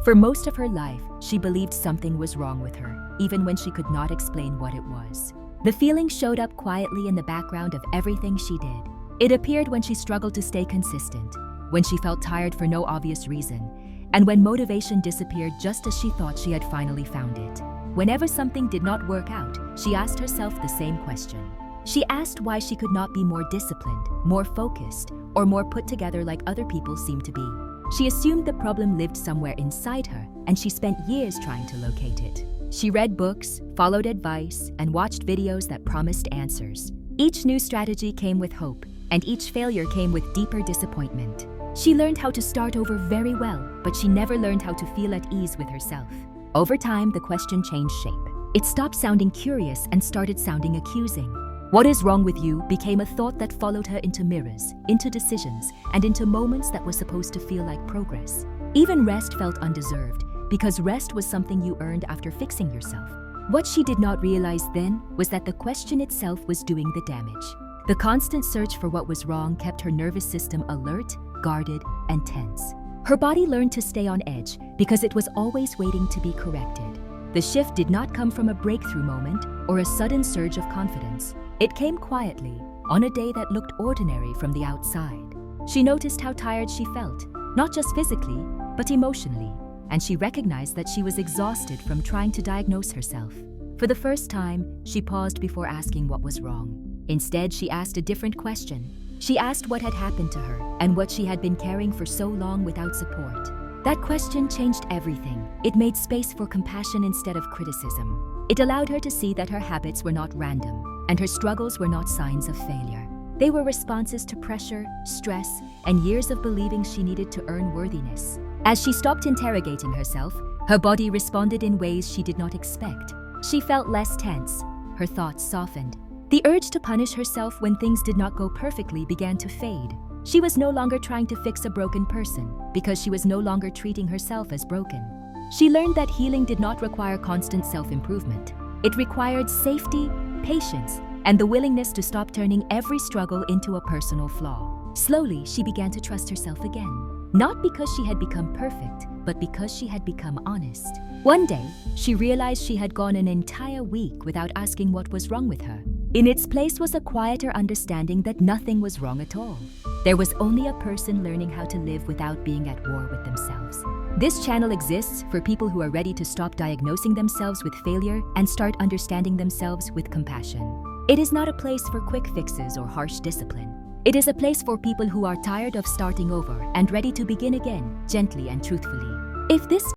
For most of her life, she believed something was wrong with her, even when she could not explain what it was. The feeling showed up quietly in the background of everything she did. It appeared when she struggled to stay consistent, when she felt tired for no obvious reason, and when motivation disappeared just as she thought she had finally found it. Whenever something did not work out, she asked herself the same question. She asked why she could not be more disciplined, more focused, or more put together like other people seemed to be. She assumed the problem lived somewhere inside her, and she spent years trying to locate it. She read books, followed advice, and watched videos that promised answers. Each new strategy came with hope, and each failure came with deeper disappointment. She learned how to start over very well, but she never learned how to feel at ease with herself. Over time, the question changed shape. It stopped sounding curious and started sounding accusing. What is wrong with you became a thought that followed her into mirrors, into decisions, and into moments that were supposed to feel like progress. Even rest felt undeserved, because rest was something you earned after fixing yourself. What she did not realize then was that the question itself was doing the damage. The constant search for what was wrong kept her nervous system alert, guarded, and tense. Her body learned to stay on edge because it was always waiting to be corrected. The shift did not come from a breakthrough moment or a sudden surge of confidence. It came quietly, on a day that looked ordinary from the outside. She noticed how tired she felt, not just physically, but emotionally, and she recognized that she was exhausted from trying to diagnose herself. For the first time, she paused before asking what was wrong. Instead, she asked a different question. She asked what had happened to her and what she had been carrying for so long without support. That question changed everything. It made space for compassion instead of criticism. It allowed her to see that her habits were not random, and her struggles were not signs of failure. They were responses to pressure, stress, and years of believing she needed to earn worthiness. As she stopped interrogating herself, her body responded in ways she did not expect. She felt less tense. Her thoughts softened. The urge to punish herself when things did not go perfectly began to fade. She was no longer trying to fix a broken person because she was no longer treating herself as broken. She learned that healing did not require constant self-improvement. It required safety, patience, and the willingness to stop turning every struggle into a personal flaw. Slowly, she began to trust herself again. Not because she had become perfect, but because she had become honest. One day, she realized she had gone an entire week without asking what was wrong with her. In its place was a quieter understanding that nothing was wrong at all. There was only a person learning how to live without being at war with themselves. This channel exists for people who are ready to stop diagnosing themselves with failure and start understanding themselves with compassion. It is not a place for quick fixes or harsh discipline. It is a place for people who are tired of starting over and ready to begin again, gently and truthfully. If this